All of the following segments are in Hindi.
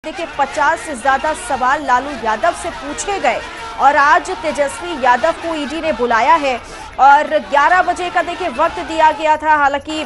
देखिए 50 से ज्यादा सवाल लालू यादव से पूछे गए और आज तेजस्वी यादव को ईडी ने बुलाया है और 11 बजे का देखिए वक्त दिया गया था। हालांकि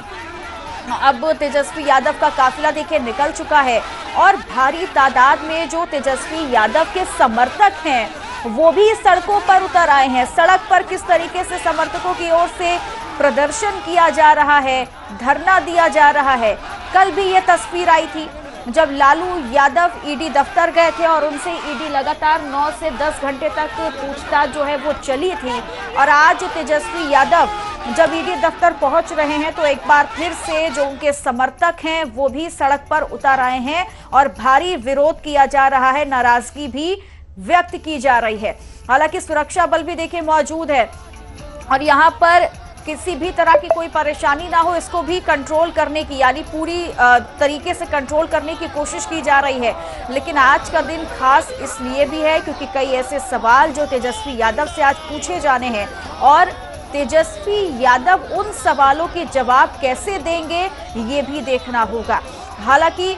अब तेजस्वी यादव का काफिला देखिए निकल चुका है और भारी तादाद में जो तेजस्वी यादव के समर्थक हैं वो भी सड़कों पर उतर आए हैं। सड़क पर किस तरीके से समर्थकों की ओर से प्रदर्शन किया जा रहा है, धरना दिया जा रहा है। कल भी ये तस्वीर आई थी जब लालू यादव ईडी दफ्तर गए थे और उनसे ईडी लगातार 9 से 10 घंटे तक पूछताछ जो है वो चली थी। और आज तेजस्वी यादव जब ईडी दफ्तर पहुंच रहे हैं तो एक बार फिर से जो उनके समर्थक हैं वो भी सड़क पर उतर आए हैं और भारी विरोध किया जा रहा है, नाराजगी भी व्यक्त की जा रही है। हालांकि सुरक्षा बल भी देखिए मौजूद है और यहाँ पर किसी भी तरह की कोई परेशानी ना हो इसको भी कंट्रोल करने की, यानी पूरी तरीके से कंट्रोल करने की कोशिश की जा रही है। लेकिन आज का दिन खास इसलिए भी है क्योंकि कई ऐसे सवाल जो तेजस्वी यादव से आज पूछे जाने हैं और तेजस्वी यादव उन सवालों के जवाब कैसे देंगे ये भी देखना होगा। हालांकि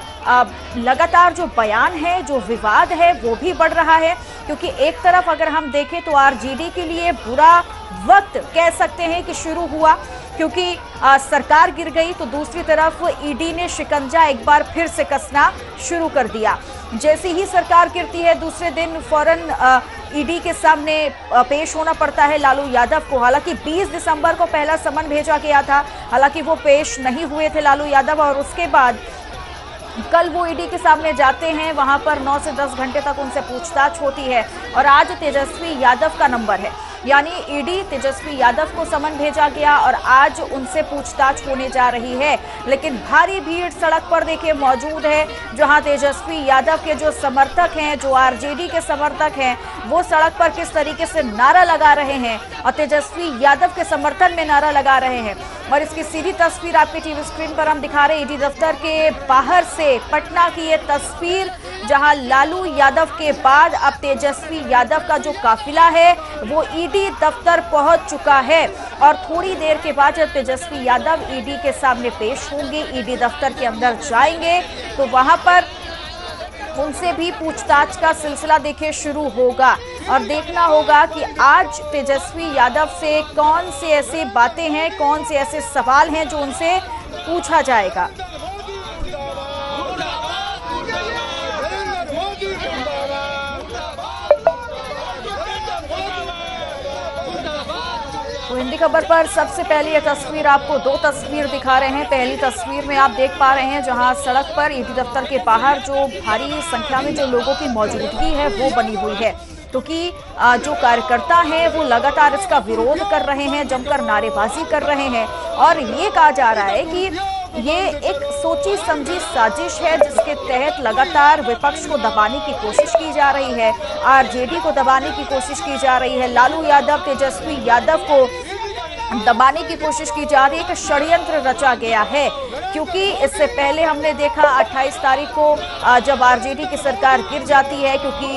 लगातार जो बयान है, जो विवाद है वो भी बढ़ रहा है क्योंकि एक तरफ अगर हम देखें तो आरजेडी के लिए बुरा वक्त कह सकते हैं कि शुरू हुआ क्योंकि सरकार गिर गई, तो दूसरी तरफ ईडी ने शिकंजा एक बार फिर से कसना शुरू कर दिया। जैसे ही सरकार गिरती है दूसरे दिन फौरन ईडी के सामने पेश होना पड़ता है लालू यादव को। हालांकि 20 दिसंबर को पहला समन भेजा गया था, हालांकि वो पेश नहीं हुए थे लालू यादव और उसके बाद कल वो ईडी के सामने जाते हैं, वहां पर 9 से 10 घंटे तक उनसे पूछताछ होती है और आज तेजस्वी यादव का नंबर है, यानी ईडी तेजस्वी यादव को समन भेजा गया और आज उनसे पूछताछ होने जा रही है। लेकिन भारी भीड़ सड़क पर देखिए मौजूद है, जहां तेजस्वी यादव के जो समर्थक हैं, जो आरजेडी के समर्थक हैं, वो सड़क पर किस तरीके से नारा लगा रहे हैं और तेजस्वी यादव के समर्थन में नारा लगा रहे हैं। और इसकी सीधी तस्वीर आपके टीवी स्क्रीन पर हम दिखा रहे हैं ईडी दफ्तर के बाहर से पटना की ये तस्वीर, जहां लालू यादव के बाद अब तेजस्वी यादव का जो काफिला है वो ईडी दफ्तर पहुंच चुका है और थोड़ी देर के बाद जब तेजस्वी यादव ईडी के सामने पेश होंगे, ईडी दफ्तर के अंदर जाएंगे तो वहां पर उनसे भी पूछताछ का सिलसिला देखिए शुरू होगा और देखना होगा कि आज तेजस्वी यादव से कौन सी ऐसी बातें हैं, कौन से ऐसे सवाल हैं जो उनसे पूछा जाएगा। तो हिंदी खबर पर सबसे पहले ये तस्वीर आपको दो तस्वीर दिखा रहे हैं। पहली तस्वीर में आप देख पा रहे हैं जहां सड़क पर ईडी दफ्तर के बाहर जो भारी संख्या में जो लोगों की मौजूदगी है वो बनी हुई है क्योंकि जो कार्यकर्ता हैं वो लगातार इसका विरोध कर रहे हैं, जमकर नारेबाजी कर रहे हैं और ये कहा जा रहा है कि ये एक सोची समझी साजिश है जिसके तहत लगातार विपक्ष को दबाने की कोशिश की जा रही है, आरजेडी को दबाने की कोशिश की जा रही है, लालू यादव, तेजस्वी यादव को दबाने की कोशिश की जा रही है। एक षड्यंत्र रचा गया है क्योंकि इससे पहले हमने देखा 28 तारीख को जब आरजेडी की सरकार गिर जाती है क्योंकि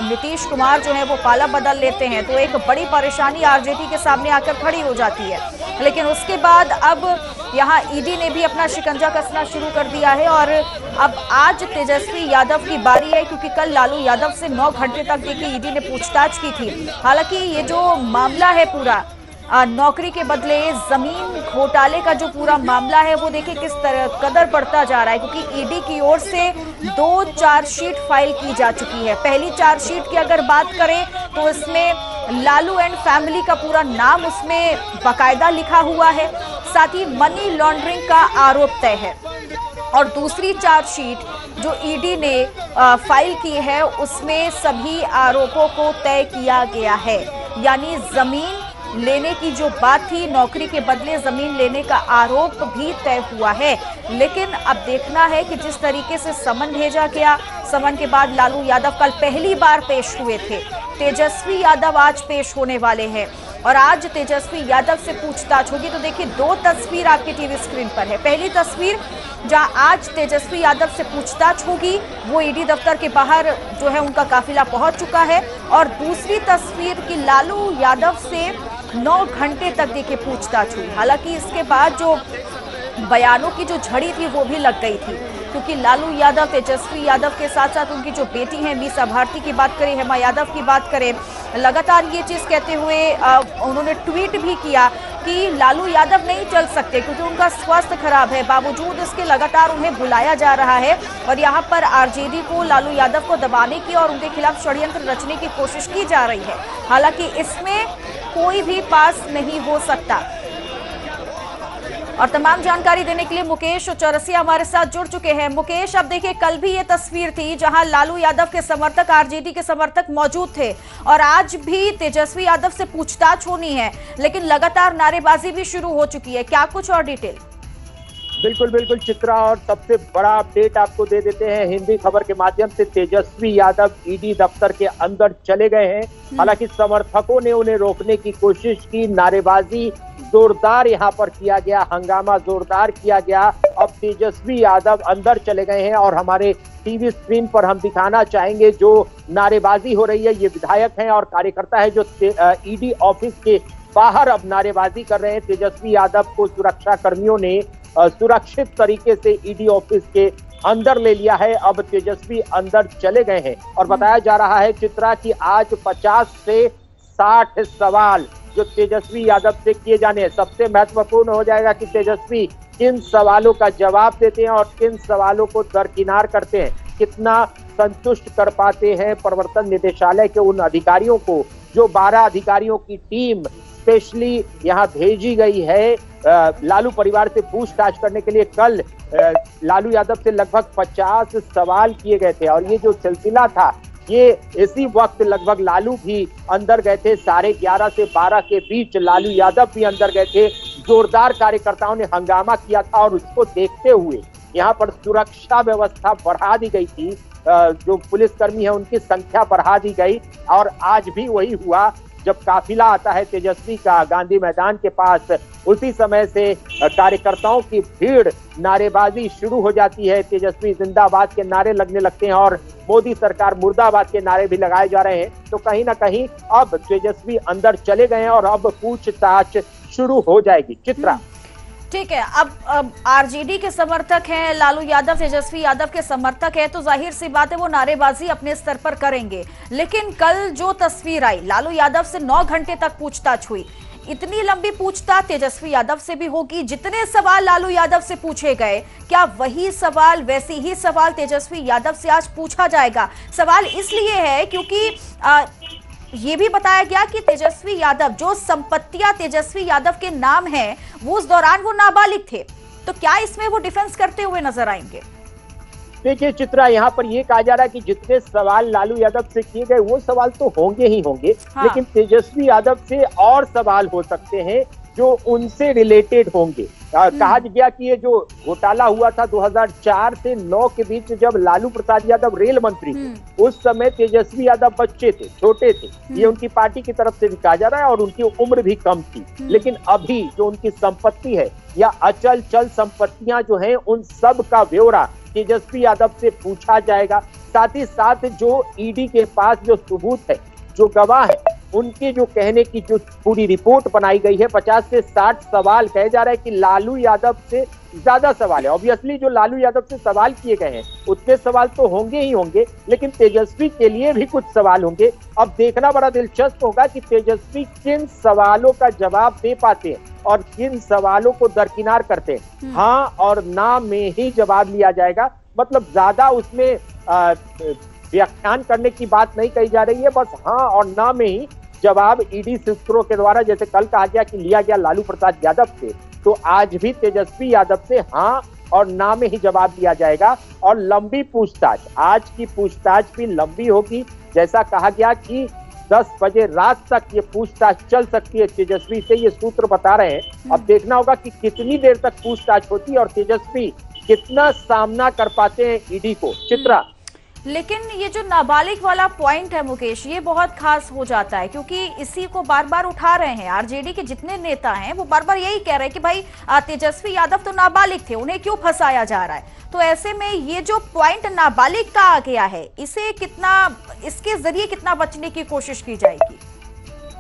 नीतीश कुमार जो है वो पाला बदल लेते हैं तो एक बड़ी परेशानी आरजेडी के सामने आकर खड़ी हो जाती है। लेकिन उसके बाद अब यहाँ ईडी ने भी अपना शिकंजा कसना शुरू कर दिया है और अब आज तेजस्वी यादव की बारी है क्योंकि कल लालू यादव से 9 घंटे तक देखिए ईडी ने पूछताछ की थी। हालांकि ये जो मामला है पूरा नौकरी के बदले जमीन घोटाले का जो पूरा मामला है वो देखिए किस तरह कदर बढ़ता जा रहा है क्योंकि ईडी की ओर से 2 चार्जशीट फाइल की जा चुकी है। पहली चार्जशीट की अगर बात करें तो इसमें लालू एंड फैमिली का पूरा नाम उसमें बाकायदा लिखा हुआ है, साथ ही मनी लॉन्ड्रिंग का आरोप तय है और दूसरी चार्जशीट जो ईडी ने फाइल की है उसमें सभी आरोपों को तय किया गया है, यानी जमीन लेने की जो बात थी, नौकरी के बदले जमीन लेने का आरोप भी तय हुआ है। लेकिन अब देखना है कि जिस तरीके से समन भेजा गया, समन के बाद लालू यादव कल पहली बार पेश हुए थे, तेजस्वी यादव आज पेश होने वाले हैं और आज तेजस्वी यादव से पूछताछ होगी। तो देखिए 2 तस्वीर आपके टीवी स्क्रीन पर है। पहली तस्वीर जहां आज तेजस्वी यादव से पूछताछ होगी, वो ईडी दफ्तर के बाहर जो है उनका काफिला पहुंच चुका है और दूसरी तस्वीर की लालू यादव से 9 घंटे तक देखिए पूछताछ हुई। हालांकि इसके बाद जो बयानों की जो झड़ी थी वो भी लग गई थी, क्योंकि लालू यादव, तेजस्वी यादव के साथ साथ उनकी जो बेटी है मीसा भारती की बात करें, हेमा यादव की बात करें, लगातार ये चीज कहते हुए उन्होंने ट्वीट भी किया कि लालू यादव नहीं चल सकते क्योंकि उनका स्वास्थ्य खराब है। बावजूद इसके लगातार उन्हें बुलाया जा रहा है और यहाँ पर आरजेडी को लालू यादव को दबाने की और उनके खिलाफ षड्यंत्र रचने की कोशिश की जा रही है। हालांकि इसमें कोई भी पास नहीं हो सकता। और तमाम जानकारी देने के लिए मुकेश चौरसिया हमारे साथ जुड़ चुके हैं। मुकेश, अब देखिए, कल भी ये तस्वीर थी जहां लालू यादव के समर्थक, आरजेडी के समर्थक मौजूद थे और आज भी तेजस्वी यादव से पूछताछ होनी है, लेकिन लगातार नारेबाजी भी शुरू हो चुकी है। क्या कुछ और डिटेल? बिल्कुल बिल्कुल चित्रा, और सबसे बड़ा अपडेट आपको दे देते हैं हिंदी खबर के माध्यम से। तेजस्वी यादव ईडी दफ्तर के अंदर चले गए हैं। हालांकि समर्थकों ने उन्हें रोकने की कोशिश की, नारेबाजी जोरदार यहाँ पर किया गया, हंगामा जोरदार किया गया। अब तेजस्वी यादव अंदर चले गए हैं और हमारे टीवी स्क्रीन पर हम दिखाना चाहेंगे जो नारेबाजी हो रही है। ये विधायक हैं और कार्यकर्ता है जो ईडी ऑफिस के बाहर अब नारेबाजी कर रहे हैं। तेजस्वी यादव को सुरक्षा कर्मियों ने सुरक्षित तरीके से ईडी ऑफिस के अंदर ले लिया है। अब तेजस्वी अंदर चले गए हैं और बताया जा रहा है चित्रा कि आज 50 से 60 सवाल जो तेजस्वी यादव से किए जाने हैं। सबसे महत्वपूर्ण हो जाएगा कि तेजस्वी किन सवालों का जवाब देते हैं और किन सवालों को दरकिनार करते हैं, कितना संतुष्ट कर पाते हैं प्रवर्तन निदेशालय के उन अधिकारियों को। जो 12 अधिकारियों की टीम स्पेशली यहाँ भेजी गई है लालू परिवार से पूछताछ करने के लिए। कल लालू यादव से लगभग 50 सवाल किए गए थे और ये जो सिलसिला था ये इसी वक्त लगभग लालू भी अंदर गए थे। 11:30 से 12 के बीच लालू यादव भी अंदर गए थे। जोरदार कार्यकर्ताओं ने हंगामा किया था और उसको देखते हुए यहाँ पर सुरक्षा व्यवस्था बढ़ा दी गई थी। जो पुलिसकर्मी है उनकी संख्या बढ़ा दी गई और आज भी वही हुआ। जब काफिला आता है तेजस्वी का गांधी मैदान के पास, उसी समय से कार्यकर्ताओं की भीड़, नारेबाजी शुरू हो जाती है। तेजस्वी जिंदाबाद के नारे लगने लगते हैं और मोदी सरकार मुर्दाबाद के नारे भी लगाए जा रहे हैं। तो कहीं ना कहीं अब तेजस्वी अंदर चले गए हैं और अब पूछताछ शुरू हो जाएगी। चित्रा, ठीक है, अब आरजेडी के समर्थक हैं लालू यादव, तेजस्वी यादव के समर्थक हैं, तो जाहिर सी बात है वो नारेबाजी अपने स्तर पर करेंगे। लेकिन कल जो तस्वीर आई, लालू यादव से 9 घंटे तक पूछताछ हुई। इतनी लंबी पूछताछ तेजस्वी यादव से भी होगी। जितने सवाल लालू यादव से पूछे गए, क्या वही सवाल, वैसे ही सवाल तेजस्वी यादव से आज पूछा जाएगा? सवाल इसलिए है क्योंकि ये भी बताया गया कि तेजस्वी यादव, जो संपत्तियां तेजस्वी यादव के नाम है, वो उस दौरान वो नाबालिग थे। तो क्या इसमें वो डिफेंस करते हुए नजर आएंगे? देखिए चित्रा, यहाँ पर ये कहा जा रहा है कि जितने सवाल लालू यादव से किए गए वो सवाल तो होंगे ही होंगे। हाँ। लेकिन तेजस्वी यादव से और सवाल हो सकते हैं जो उनसे रिलेटेड होंगे। कहा गया कि ये जो घोटाला हुआ था 2004 से 9 के बीच, जब लालू प्रसाद यादव रेल मंत्री थे, उस समय तेजस्वी यादव बच्चे थे, छोटे थे। ये उनकी पार्टी की तरफ से भी कहा जा रहा है और उनकी उम्र भी कम थी। लेकिन अभी जो उनकी संपत्ति है या अचल चल संपत्तियां जो हैं, उन सब का ब्यौरा तेजस्वी यादव से पूछा जाएगा। साथ ही साथ जो ईडी के पास जो सबूत है, जो गवाह है, उनके जो कहने की जो पूरी रिपोर्ट बनाई गई है, 50 से 60 सवाल कहे जा रहा है कि लालू यादव से ज्यादा सवाल है। ऑब्वियसली जो लालू यादव से सवाल किए गए हैं उतने सवाल तो होंगे ही होंगे, लेकिन तेजस्वी के लिए भी कुछ सवाल होंगे। अब देखना बड़ा दिलचस्प होगा कि तेजस्वी किन सवालों का जवाब दे पाते हैं और किन सवालों को दरकिनार करते हैं। हाँ और ना में ही जवाब लिया जाएगा, मतलब ज्यादा उसमें व्याख्यान करने की बात नहीं कही जा रही है। बस हाँ और ना में ही जवाब ईडी सूत्रों के द्वारा, जैसे कल कहा गया कि लिया गया लालू प्रसाद यादव से, तो आज भी तेजस्वी यादव से हाँ और ना में ही जवाब दिया जाएगा। और लंबी पूछताछ, आज की पूछताछ भी लंबी होगी। जैसा कहा गया कि 10 बजे रात तक ये पूछताछ चल सकती है तेजस्वी से, ये सूत्र बता रहे हैं। अब देखना होगा कि कितनी देर तक पूछताछ होती है और तेजस्वी कितना सामना कर पाते हैं ईडी को। चित्रा, लेकिन ये जो नाबालिग वाला पॉइंट है मुकेश, ये बहुत खास हो जाता है क्योंकि इसी को बार बार उठा रहे हैं आरजेडी के जितने नेता हैं, वो बार बार यही कह रहे हैं कि भाई तेजस्वी यादव तो नाबालिग थे, उन्हें क्यों फंसाया जा रहा है। तो ऐसे में ये जो पॉइंट नाबालिग का आ गया है, इसे कितना, इसके जरिए कितना बचने की कोशिश की जाएगी?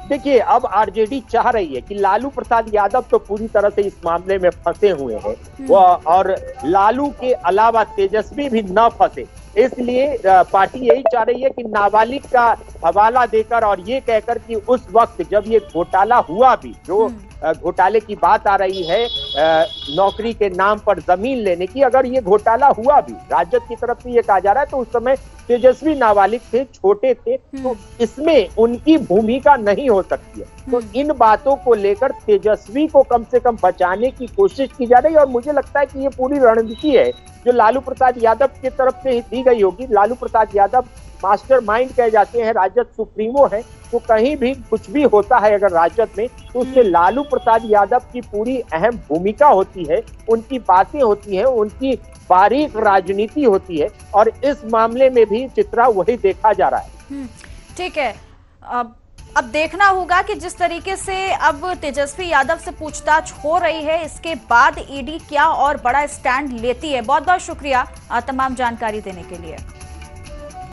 देखिए, अब आरजेडी चाह रही है कि लालू प्रसाद यादव तो पूरी तरह से इस मामले में फंसे हुए हैं और लालू के अलावा तेजस्वी भी न फंसे, इसलिए पार्टी यही चाह रही है कि नाबालिग का हवाला देकर और ये कहकर कि उस वक्त जब ये घोटाला हुआ भी, जो घोटाले की बात आ रही है नौकरी के नाम पर जमीन लेने की, अगर ये घोटाला हुआ भी, राजद की तरफ से ये कहा जा रहा है, तो उस समय तेजस्वी नाबालिग थे, छोटे थे, तो इसमें उनकी भूमिका नहीं हो सकती है। तो इन बातों को लेकर तेजस्वी को कम से कम बचाने की कोशिश की जा रही है और मुझे लगता है कि ये पूरी रणनीति है जो लालू प्रसाद यादव की तरफ से दी गई होगी। लालू प्रसाद यादव मास्टरमाइंड कहे जाते हैं, राजद सुप्रीमो है, तो कहीं भी कुछ भी होता है अगर राजद में, तो उसमें लालू प्रसाद यादव की पूरी अहम भूमिका होती है, उनकी बातें होती हैं, उनकी बारीक राजनीति होती है और इस मामले में भी चित्रा वही देखा जा रहा है। ठीक है, अब देखना होगा कि जिस तरीके से अब तेजस्वी यादव से पूछताछ हो रही है, इसके बाद ईडी क्या और बड़ा स्टैंड लेती है। बहुत बहुत शुक्रिया तमाम जानकारी देने के लिए।